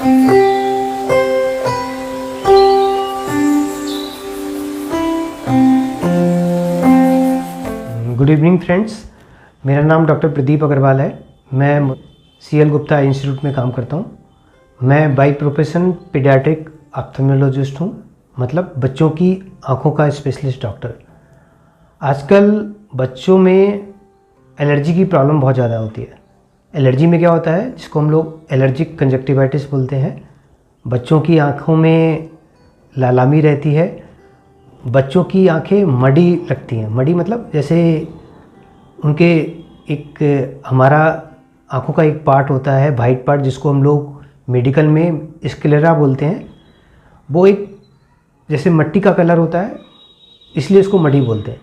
Good evening friends, मेरा नाम doctor Pradeep Agarwal है। मैं CL गुप्ता इंस्टीट्यूट में काम करता हूँ। मैं बाय प्रोफेशन पीडियाट्रिक ऑप्थेल्मोलॉजिस्ट हूँ, मतलब बच्चों की आँखों का स्पेशलिस्ट डॉक्टर। आजकल बच्चों में एलर्जी की प्रॉब्लम बहुत ज़्यादा होती है। एलर्जी में क्या होता है, जिसको हम लोग एलर्जिक कंजक्टिवाइटिस बोलते हैं। बच्चों की आँखों में लालामी रहती है, बच्चों की आंखें मडी लगती हैं। मडी मतलब जैसे उनके एक हमारा आंखों का एक पार्ट होता है, वाइट पार्ट, जिसको हम लोग मेडिकल में स्क्लेरा बोलते हैं। वो एक जैसे मिट्टी का कलर होता है, इसलिए उसको मडी बोलते हैं।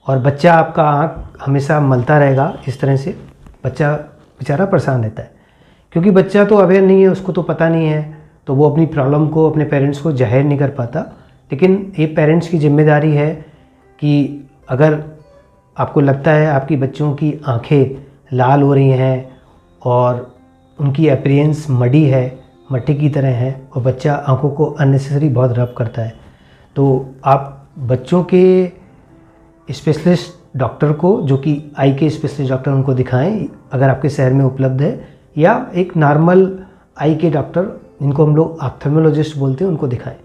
और बच्चा आपका आँख हमेशा मलता रहेगा इस तरह से, बच्चा बेचारा परेशान रहता है, क्योंकि बच्चा तो अवेयर नहीं है, उसको तो पता नहीं है, तो वो अपनी प्रॉब्लम को अपने पेरेंट्स को जाहिर नहीं कर पाता। लेकिन ये पेरेंट्स की जिम्मेदारी है कि अगर आपको लगता है आपकी बच्चों की आंखें लाल हो रही हैं और उनकी अपीयरेंस मडी है, मट्टी की तरह है, और बच्चा आंखों को अननेसेसरी बहुत रब करता है, तो आप बच्चों के स्पेशलिस्ट डॉक्टर को, जो कि आई के स्पेशलिस्ट डॉक्टर, उनको दिखाएं अगर आपके शहर में उपलब्ध है, या एक नॉर्मल आई के डॉक्टर, जिनको हम लोग ऑप्थेल्मोलॉजिस्ट बोलते हैं, उनको दिखाएं।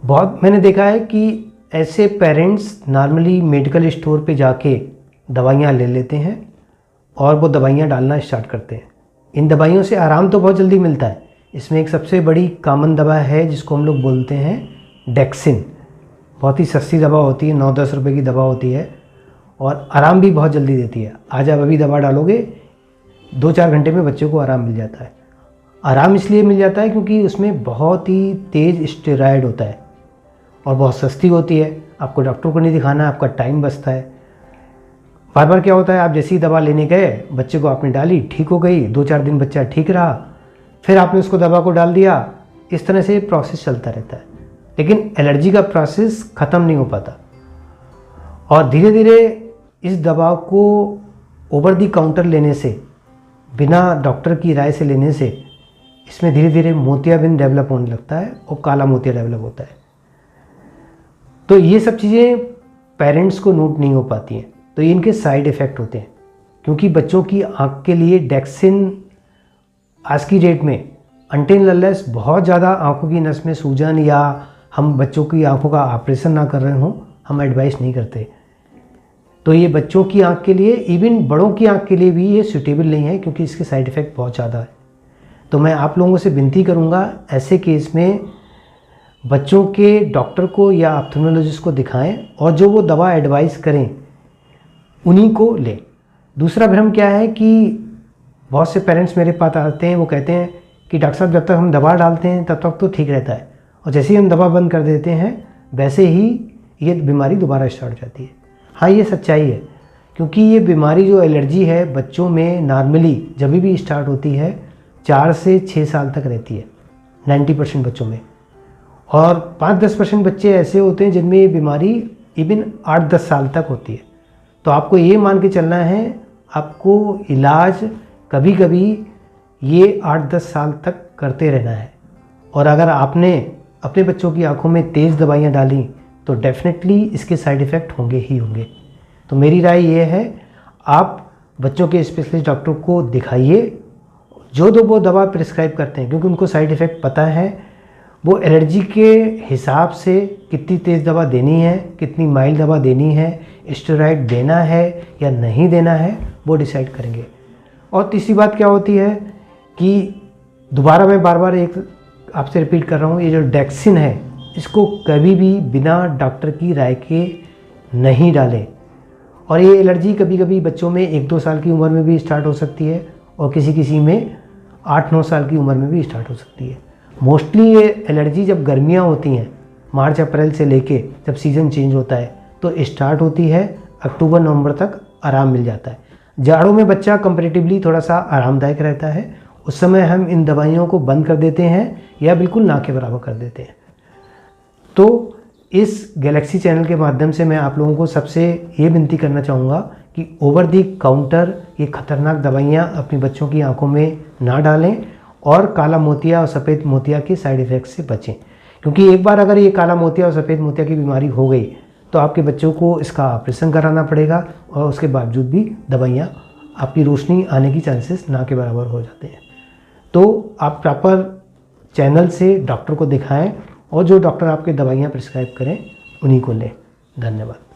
बहुत मैंने देखा है कि ऐसे पेरेंट्स नॉर्मली मेडिकल स्टोर पे जाके दवाइयाँ ले लेते हैं और वो दवाइयाँ डालना स्टार्ट करते हैं। इन दवाइयों से आराम तो बहुत जल्दी मिलता है। इसमें एक सबसे बड़ी कॉमन दवा है जिसको हम लोग बोलते हैं डेक्सिन। बहुत ही सस्ती दवा होती है, 9-10 रुपये की दवा होती है, और आराम भी बहुत जल्दी देती है। आज आप अभी दवा डालोगे, 2-4 घंटे में बच्चे को आराम मिल जाता है। आराम इसलिए मिल जाता है क्योंकि उसमें बहुत ही तेज़ स्टेरॉयड होता है और बहुत सस्ती होती है। आपको डॉक्टर को नहीं दिखाना, आपका टाइम बचता है। बार बार क्या होता है, आप जैसी दवा लेने गए, बच्चे को आपने डाली, ठीक हो गई, 2-4 दिन बच्चा ठीक रहा, फिर आपने उसको दवा को डाल दिया। इस तरह से प्रोसेस चलता रहता है, लेकिन एलर्जी का प्रोसेस ख़त्म नहीं हो पाता। और धीरे धीरे इस दवा को ओवर दी काउंटर लेने से, बिना डॉक्टर की राय से लेने से, इसमें धीरे धीरे मोतियाबिंद डेवलप होने लगता है और काला मोतिया डेवलप होता है। तो ये सब चीज़ें पेरेंट्स को नोट नहीं हो पाती हैं, तो ये इनके साइड इफ़ेक्ट होते हैं। क्योंकि बच्चों की आँख के लिए डेक्सिन आज की डेट में अनटिल अनलेस बहुत ज़्यादा आँखों की नस में सूजन या हम बच्चों की आँखों का ऑपरेशन ना कर रहे हों, हम एडवाइस नहीं करते। तो ये बच्चों की आँख के लिए, इवन बड़ों की आँख के लिए भी ये सूटेबल नहीं है, क्योंकि इसके साइड इफ़ेक्ट बहुत ज़्यादा है। तो मैं आप लोगों से विनती करूँगा, ऐसे केस में बच्चों के डॉक्टर को या ऑप्थेल्मोलॉजिस्ट को दिखाएं और जो वो दवा एडवाइस करें उन्हीं को लें। दूसरा भ्रम क्या है कि बहुत से पेरेंट्स मेरे पास आते हैं, वो कहते हैं कि डॉक्टर साहब जब तक हम दवा डालते हैं तब तक तो ठीक रहता है, और जैसे ही हम दवा बंद कर देते हैं वैसे ही ये बीमारी दोबारा स्टार्ट हो जाती है। हाँ, ये सच्चाई है, क्योंकि ये बीमारी जो एलर्जी है बच्चों में नॉर्मली जब भी स्टार्ट होती है 4 से 6 साल तक रहती है 90% बच्चों में, और 5-10% बच्चे ऐसे होते हैं जिनमें ये बीमारी इवन 8-10 साल तक होती है। तो आपको ये मान के चलना है, आपको इलाज कभी कभी ये 8-10 साल तक करते रहना है। और अगर आपने अपने बच्चों की आंखों में तेज़ दवाइयाँ डाली तो डेफिनेटली इसके साइड इफ़ेक्ट होंगे ही होंगे। तो मेरी राय ये है, आप बच्चों के स्पेशलिस्ट डॉक्टर को दिखाइए, जो वो दवा प्रिस्क्राइब करते हैं, क्योंकि उनको साइड इफ़ेक्ट पता है। वो एलर्जी के हिसाब से कितनी तेज़ दवा देनी है, कितनी माइल्ड दवा देनी है, स्टेरॉइड देना है या नहीं देना है, वो डिसाइड करेंगे। और तीसरी बात क्या होती है कि दोबारा मैं बार बार एक आपसे रिपीट कर रहा हूँ, ये जो डेक्सिन है, इसको कभी भी बिना डॉक्टर की राय के नहीं डालें। और ये एलर्जी कभी कभी बच्चों में 1-2 साल की उम्र में भी स्टार्ट हो सकती है, और किसी में 8-9 साल की उम्र में भी स्टार्ट हो सकती है। मोस्टली ये एलर्जी जब गर्मियाँ होती हैं, मार्च अप्रैल से लेके जब सीज़न चेंज होता है तो स्टार्ट होती है, अक्टूबर-नवंबर तक आराम मिल जाता है। जाड़ों में बच्चा कंपैरेटिवली थोड़ा सा आरामदायक रहता है, उस समय हम इन दवाइयों को बंद कर देते हैं या बिल्कुल ना के बराबर कर देते हैं। तो इस गैलेक्सी चैनल के माध्यम से मैं आप लोगों को सबसे ये विनती करना चाहूँगा कि ओवर दी काउंटर ये ख़तरनाक दवाइयाँ अपनी बच्चों की आंखों में ना डालें और काला मोतिया और सफ़ेद मोतिया के साइड इफ़ेक्ट से बचें, क्योंकि एक बार अगर ये काला मोतिया और सफ़ेद मोतिया की बीमारी हो गई तो आपके बच्चों को इसका ऑपरेशन कराना पड़ेगा और उसके बावजूद भी दवाइयाँ आपकी रोशनी आने की चांसेस ना के बराबर हो जाते हैं। तो आप प्रॉपर चैनल से डॉक्टर को दिखाएं और जो डॉक्टर आपके दवाइयाँ प्रिस्क्राइब करें उन्हीं को लें। धन्यवाद।